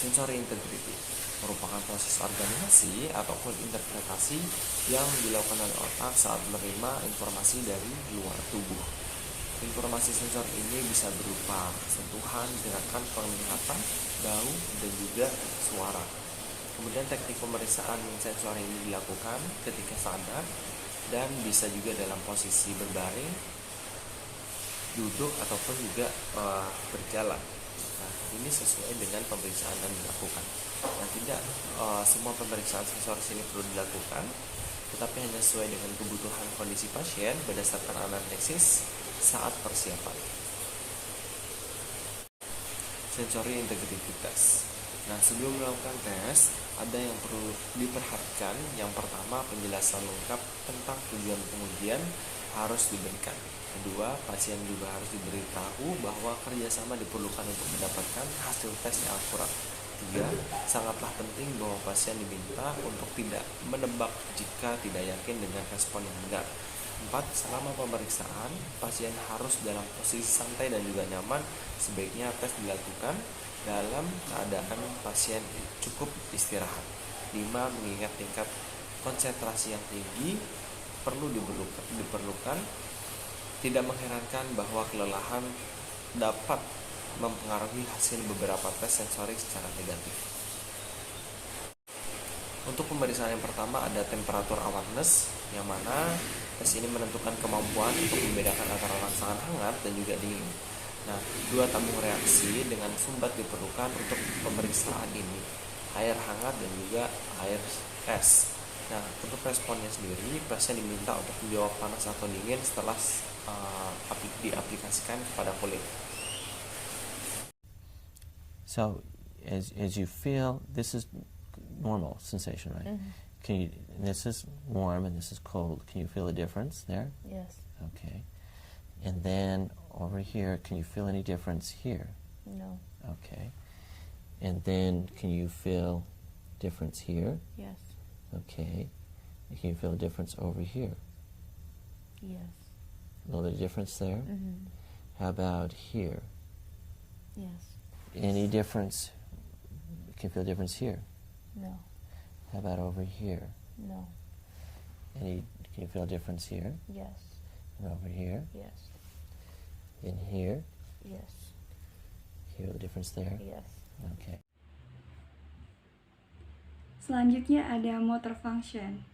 Sensory integrity merupakan proses organisasi ataupun interpretasi yang dilakukan oleh otak saat menerima informasi dari luar tubuh. Informasi sensor ini bisa berupa sentuhan, gerakan, penglihatan, bau, dan juga suara. Kemudian teknik pemeriksaan sensor ini dilakukan ketika sadar dan bisa juga dalam posisi berbaring, duduk, ataupun juga berjalan. Nah, ini sesuai dengan pemeriksaan yang dilakukan. Nah, tidak semua pemeriksaan sensoris ini perlu dilakukan, tetapi hanya sesuai dengan kebutuhan kondisi pasien berdasarkan anamnesis saat persiapan. Sensory integrity test. Nah, sebelum melakukan tes, ada yang perlu diperhatikan. Yang pertama, penjelasan lengkap tentang tujuan pengujian harus diberikan. Kedua, pasien juga harus diberitahu bahwa kerjasama diperlukan untuk mendapatkan hasil tes yang akurat. Tiga, sangatlah penting bahwa pasien diminta untuk tidak menebak jika tidak yakin dengan respon yang benar. 4. Selama pemeriksaan, pasien harus dalam posisi santai dan juga nyaman. Sebaiknya tes dilakukan dalam keadaan pasien cukup istirahat. 5. Mengingat tingkat konsentrasi yang tinggi perlu diperlukan. Tidak mengherankan bahwa kelelahan dapat mempengaruhi hasil beberapa tes sensorik secara negatif. Untuk pemeriksaan yang pertama ada temperatur awareness, yang mana tes ini menentukan kemampuan untuk membedakan antara rangsangan hangat dan juga dingin. Nah, 2 tabung reaksi dengan sumbat diperlukan untuk pemeriksaan ini, air hangat dan juga air es. Nah, untuk responnya sendiri, pasien diminta untuk menjawab panas atau dingin setelah diaplikasikan kepada kulit. So, as you feel, this is normal sensation, right? Mm-hmm. This is warm and this is cold. Can you feel a difference there? Yes. Okay. And then over here, can you feel any difference here? No. Okay. And then can you feel difference here? Yes. Okay. And can you feel a difference over here? Yes. A little bit of difference there? Mm-hmm. How about here? Yes. Any difference? Can you feel a difference here? No. How about over here? No. Can you feel a difference here? Yes. And over here? Yes. In here? Yes. Can you feel the difference there? Yes. Okay. Selanjutnya ada motor function.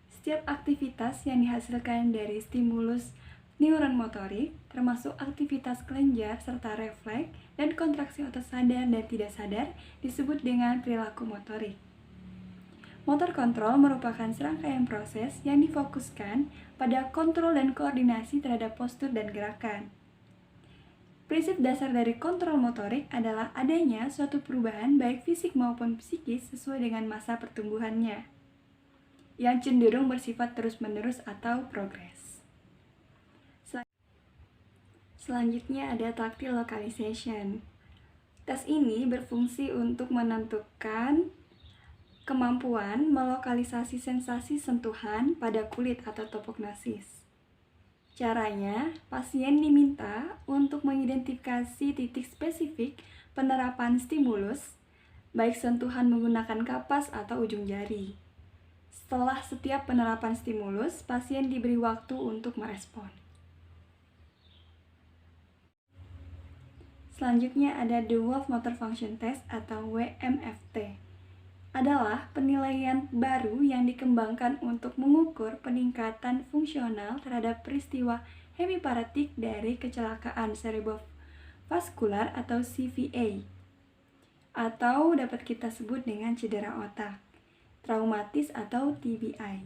Setiap aktivitas yang dihasilkan dari stimulus neuron motorik, termasuk aktivitas kelenjar serta refleks dan kontraksi otot sadar dan tidak sadar, disebut dengan perilaku motorik. Motor kontrol merupakan serangkaian proses yang difokuskan pada kontrol dan koordinasi terhadap postur dan gerakan. Prinsip dasar dari kontrol motorik adalah adanya suatu perubahan baik fisik maupun psikis sesuai dengan masa pertumbuhannya, yang cenderung bersifat terus-menerus atau progres. Selanjutnya ada tactile localization. Tes ini berfungsi untuk menentukan kemampuan melokalisasi sensasi sentuhan pada kulit atau topognosis. Caranya, pasien diminta untuk mengidentifikasi titik spesifik penerapan stimulus, baik sentuhan menggunakan kapas atau ujung jari. Setelah setiap penerapan stimulus, pasien diberi waktu untuk merespon. Selanjutnya ada The Wolf Motor Function Test atau WMFT. Adalah penilaian baru yang dikembangkan untuk mengukur peningkatan fungsional terhadap peristiwa hemiparetik dari kecelakaan cerebrovaskular atau CVA, atau dapat kita sebut dengan cedera otak, traumatis atau TBI.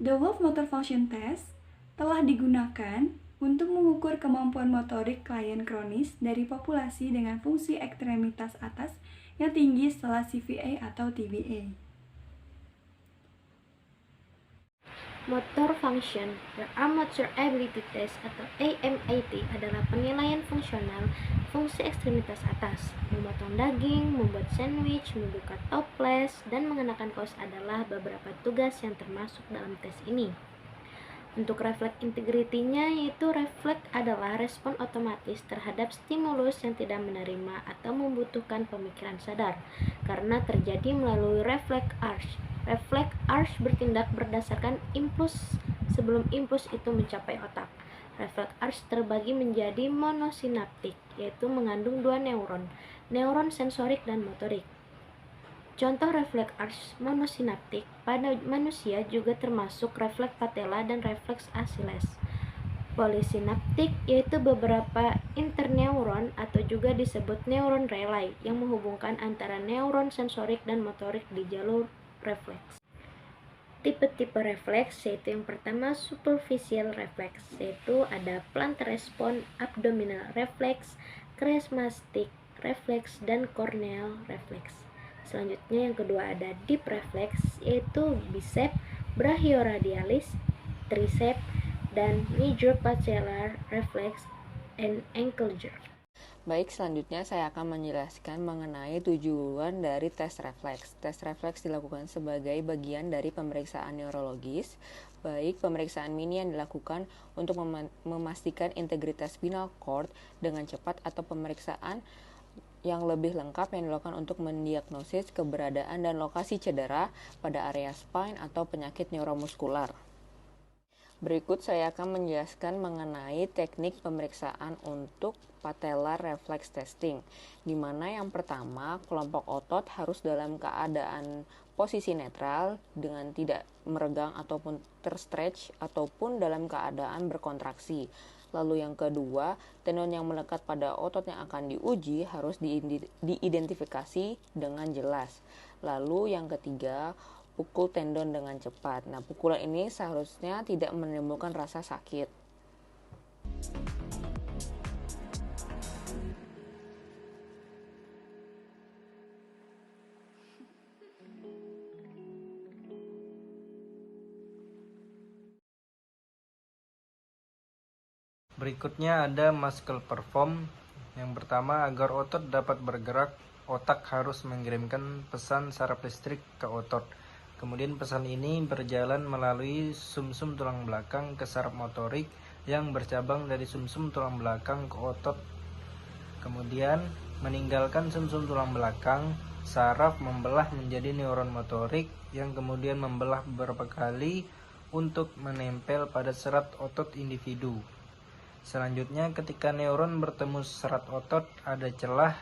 The Wolf Motor Function Test telah digunakan untuk mengukur kemampuan motorik klien kronis dari populasi dengan fungsi ekstremitas atas yang tinggi setelah CVA atau TBA. Motor Function Amateur Ability Test atau AMAT adalah penilaian fungsional fungsi ekstremitas atas. Memotong daging, membuat sandwich, membuka toples, dan mengenakan kaos adalah beberapa tugas yang termasuk dalam tes ini. Untuk refleks integrity-nya, yaitu refleks adalah respon otomatis terhadap stimulus yang tidak menerima atau membutuhkan pemikiran sadar, karena terjadi melalui refleks arch. Refleks arch bertindak berdasarkan impuls sebelum impuls itu mencapai otak. Refleks arch terbagi menjadi monosinaptik, yaitu mengandung 2 neuron, neuron sensorik dan motorik. Contoh refleks arch monosinaptik pada manusia juga termasuk refleks patella dan refleks Achilles. Polisinaptik yaitu beberapa interneuron atau juga disebut neuron relay yang menghubungkan antara neuron sensorik dan motorik di jalur refleks. Tipe-tipe refleks yaitu yang pertama superficial refleks, yaitu ada plantar respons, abdominal refleks, chiasmatic refleks, dan corneal refleks. Selanjutnya yang kedua ada deep reflex, yaitu bicep, brachioradialis, tricep, dan major patellar reflex and ankle jerk. Baik, selanjutnya saya akan menjelaskan mengenai tujuan dari tes refleks. Tes refleks dilakukan sebagai bagian dari pemeriksaan neurologis, baik pemeriksaan mini yang dilakukan untuk memastikan integritas spinal cord dengan cepat atau pemeriksaan yang lebih lengkap yang dilakukan untuk mendiagnosis keberadaan dan lokasi cedera pada area spine atau penyakit neuromuskular. Berikut saya akan menjelaskan mengenai teknik pemeriksaan untuk patellar reflex testing, di mana yang pertama kelompok otot harus dalam keadaan posisi netral dengan tidak meregang ataupun terstretch ataupun dalam keadaan berkontraksi. Lalu yang kedua, tendon yang melekat pada otot yang akan diuji harus diidentifikasi dengan jelas. Lalu yang ketiga, pukul tendon dengan cepat. Nah, pukulan ini seharusnya tidak menimbulkan rasa sakit. Berikutnya ada muscle perform. Yang pertama, agar otot dapat bergerak, otak harus mengirimkan pesan saraf listrik ke otot. Kemudian pesan ini berjalan melalui sumsum tulang belakang ke saraf motorik yang bercabang dari sumsum tulang belakang ke otot. Kemudian meninggalkan sumsum tulang belakang, saraf membelah menjadi neuron motorik yang kemudian membelah beberapa kali untuk menempel pada serat otot individu. Selanjutnya, ketika neuron bertemu serat otot, ada celah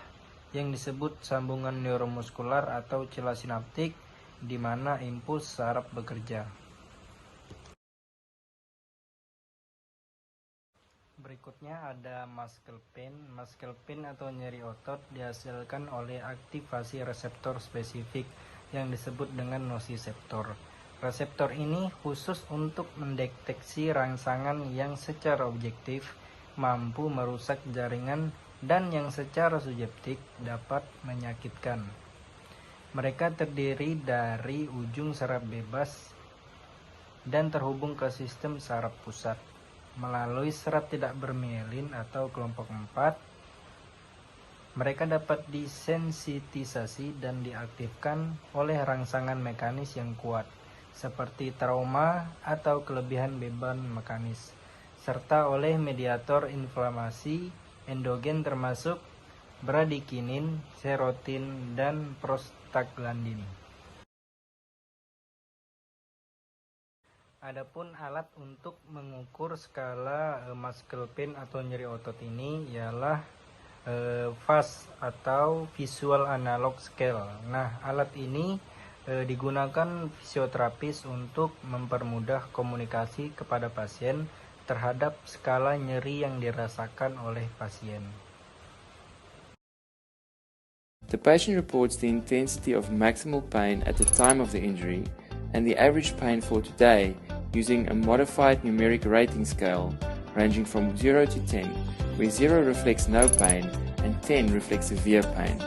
yang disebut sambungan neuromuskular atau celah sinaptik, di mana impuls saraf bekerja. Berikutnya ada muscle pain. Muscle pain atau nyeri otot dihasilkan oleh aktivasi reseptor spesifik yang disebut dengan nociceptor. Reseptor ini khusus untuk mendeteksi rangsangan yang secara objektif mampu merusak jaringan dan yang secara subjektif dapat menyakitkan. Mereka terdiri dari ujung saraf bebas dan terhubung ke sistem saraf pusat melalui serat tidak bermielin atau kelompok 4. Mereka dapat disensitisasi dan diaktifkan oleh rangsangan mekanis yang kuat, seperti trauma atau kelebihan beban mekanis, serta oleh mediator inflamasi endogen termasuk bradikinin, serotin, dan prostaglandin. Adapun alat untuk mengukur skala muscle pain atau nyeri otot ini ialah VAS atau Visual Analog Scale. Nah, alat ini digunakan fisioterapis untuk mempermudah komunikasi kepada pasien terhadap skala nyeri yang dirasakan oleh pasien. The patient reports the intensity of maximal pain at the time of the injury and the average pain for today using a modified numeric rating scale ranging from 0 to 10, where 0 reflects no pain and 10 reflects severe pain.